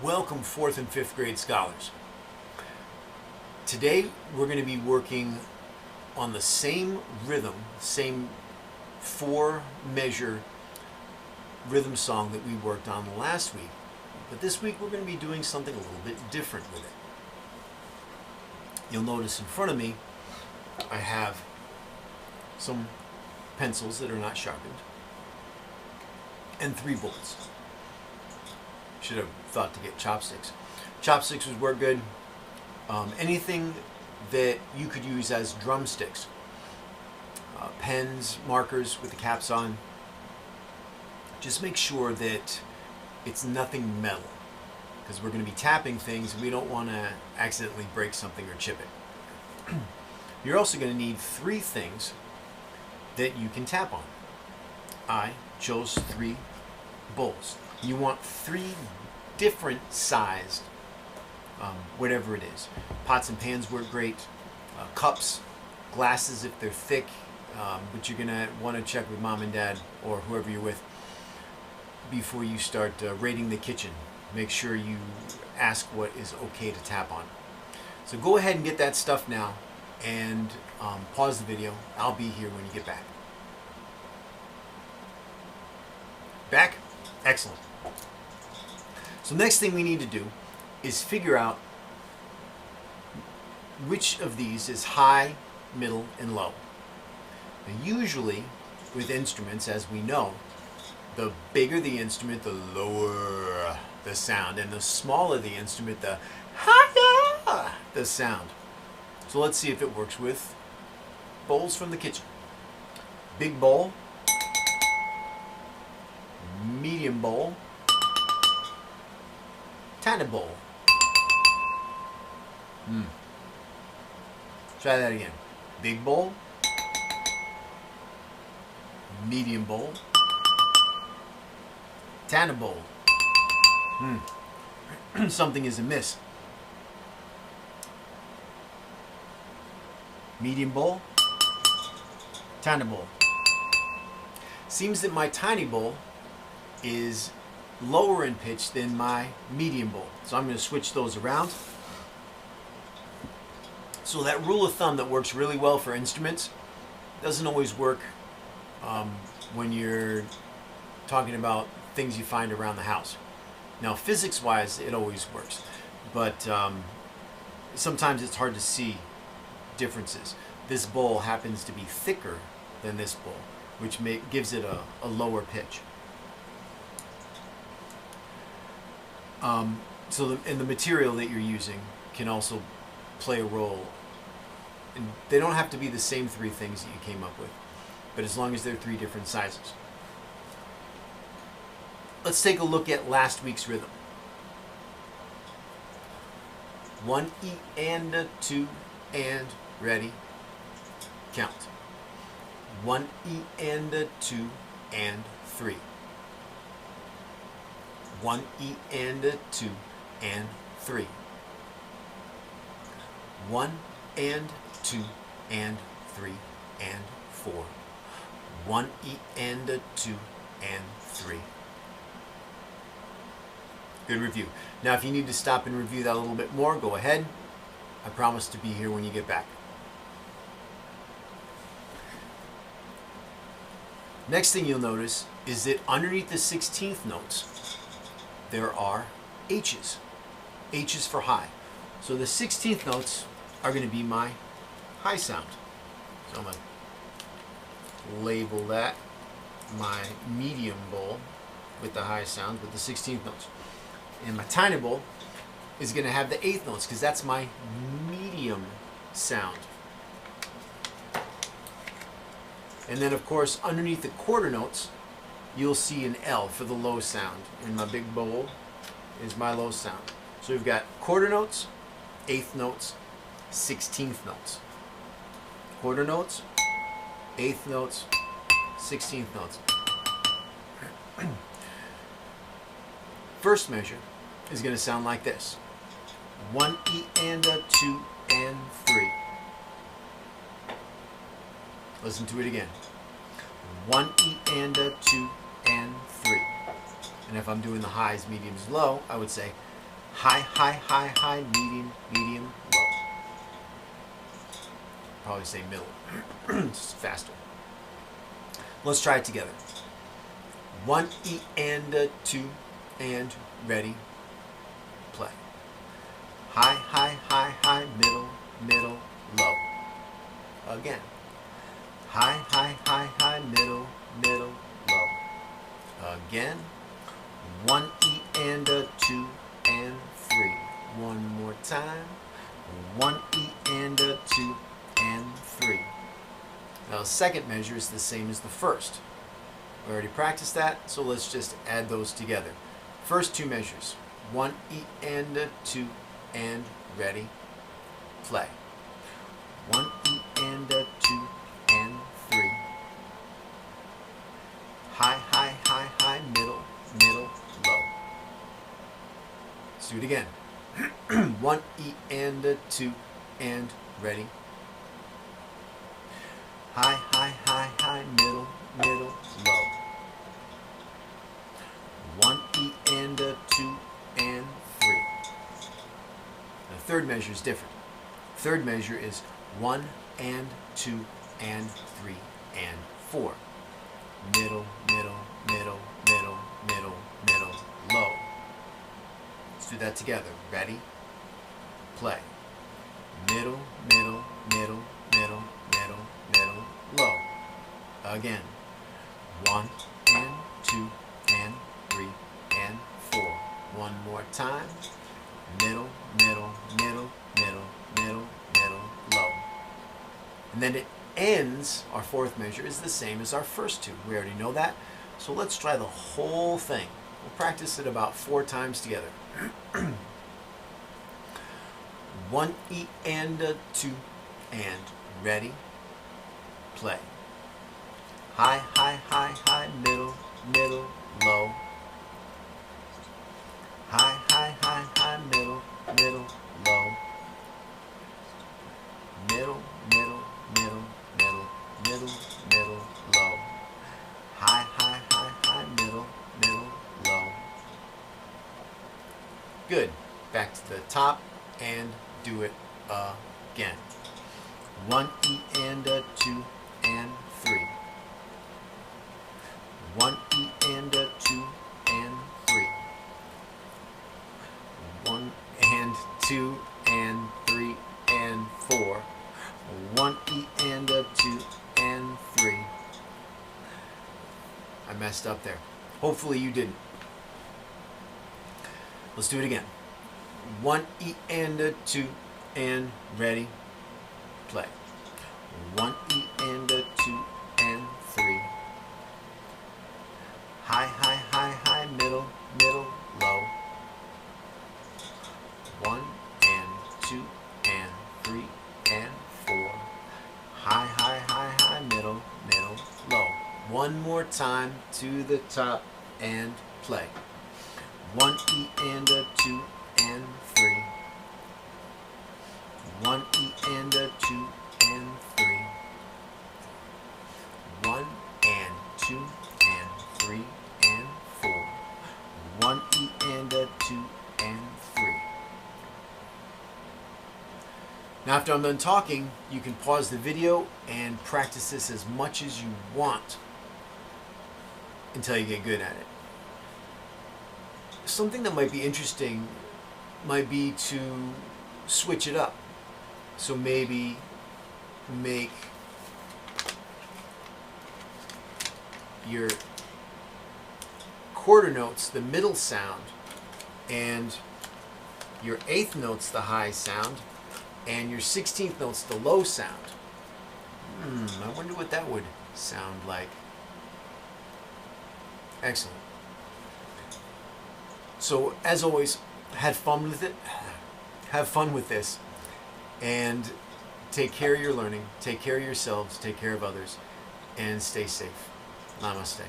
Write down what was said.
Welcome 4th and 5th grade scholars. Today we're going to be working on the same rhythm, same 4-measure rhythm song that we worked on last week. But this week we're going to be doing something a little bit different with it. You'll notice in front of me I have some pencils that are not sharpened and 3 bullets. Should have thought to get chopsticks. Chopsticks would work good. Anything that you could use as drumsticks. Pens, markers with the caps on. Just make sure that it's nothing metal, because we're going to be tapping things and we don't want to accidentally break something or chip it. You're also going to need 3 things that you can tap on. I chose 3 bowls. You want 3 different sized, whatever it is. Pots and pans work great. Cups, glasses if they're thick, but you're going to want to check with mom and dad or whoever you're with before you start raiding the kitchen. Make sure you ask what is okay to tap on. So go ahead and get that stuff now and pause the video. I'll be here when you get back. Back? Excellent. So next thing we need to do is figure out which of these is high, middle, and low. Now, usually with instruments, as we know, the bigger the instrument, the lower the sound, and the smaller the instrument, the higher the sound. So let's see if it works with bowls from the kitchen. Big bowl, medium bowl, tiny bowl. Try that again. Big bowl, medium bowl, tiny bowl. Something is amiss. Medium bowl, tiny bowl. Seems that my tiny bowl is lower in pitch than my medium bowl. So I'm going to switch those around. So that rule of thumb that works really well for instruments doesn't always work when you're talking about things you find around the house. Now, physics-wise, it always works, but sometimes it's hard to see differences. This bowl happens to be thicker than this bowl, which gives it a lower pitch. And the material that you're using can also play a role. And they don't have to be the same 3 things that you came up with, but as long as they're 3 different sizes. Let's take a look at last week's rhythm. 1 E and a 2 and ready. Count. 1 E and a 2 and 3. 1 E and a 2 and 3. 1 and 2 and 3 and 4. 1 E and a 2 and 3. Good review. Now if you need to stop and review that a little bit more, go ahead. I promise to be here when you get back. Next thing you'll notice is that underneath the 16th notes there are H's. H's for high. So the 16th notes are going to be my high sound. So I'm going to label that my medium bowl with the high sound with the 16th notes. And my tiny bowl is going to have the 8th notes because that's my medium sound. And then of course underneath the quarter notes you'll see an L for the low sound. And my big bowl is my low sound. So we've got quarter notes, 8th notes, 16th notes. Quarter notes, 8th notes, 16th notes. First measure is going to sound like this. 1 E and a 2 and 3. Listen to it again. 1 E and a 2 and 3. And if I'm doing the highs, mediums, low, I would say High, high, high, high, medium, medium, low. Probably say middle. Just faster. Let's try it together. 1 E and a 2 and ready, play. High, high, high, high, middle, middle, low. Again. High, high, high, high, middle, middle, low. Again. 1 E and a 2 and 3. One more time. 1 E and a 2 and 3. Now the second measure is the same as the first. We already practiced that, so let's just add those together. First two measures. 1 E and a 2 and ready, play. 1 E and a 2 and 3. High, high, high, high, middle, middle, low. Let's do it again. 1 E and a 2 and ready. High, high, high, high, middle, middle, low. 1 E and a 2 and 3. The third measure is different. Third measure is 1 and 2 and 3 and 4. Middle, middle, middle, middle, middle, middle, low. Let's do that together. Ready? Play. Middle, middle, middle, middle, middle, middle, low. Again. 1 and 2 and 3 and 4. One more time. Middle, middle, middle, middle, middle, middle, low. And then it ends, our fourth measure is the same as our first two. We already know that. So let's try the whole thing. We'll practice it about 4 times together. 1 E and a 2 and ready, play. High, high, high, high, middle, middle, low. High, high, high, high, middle, middle, low. Middle, middle, middle, middle, middle, middle, low. High, high, high, high, middle, middle, low. Good. Back to the top and do it again. 1 E and a 2 and 3. 1 E and a 2 and 3. 1 and 2 and 3 and 4. 1 E and a 2 and 3. I messed up there. Hopefully you didn't. Let's do it again. 1 E and a 2 and ready, play. 1 E and a 2 and 3. High, high, high, high, middle, middle, low. 1 and 2 and 3 and 4. High, high, high, high, middle, middle, low. One more time to the top and play. 1 E and a 2 and 3. 1 E and a 2 and 3. 1 and 2 and 3 and 4. 1 E and a 2 and 3. Now after I'm done talking, you can pause the video and practice this as much as you want until you get good at it. Something that might be interesting might be to switch it up. So maybe make your quarter notes the middle sound and your eighth notes the high sound and your 16th notes the low sound. I wonder what that would sound like. Excellent. So as always, have fun with it. Have fun with this. And take care of your learning. Take care of yourselves. Take care of others. And stay safe. Namaste.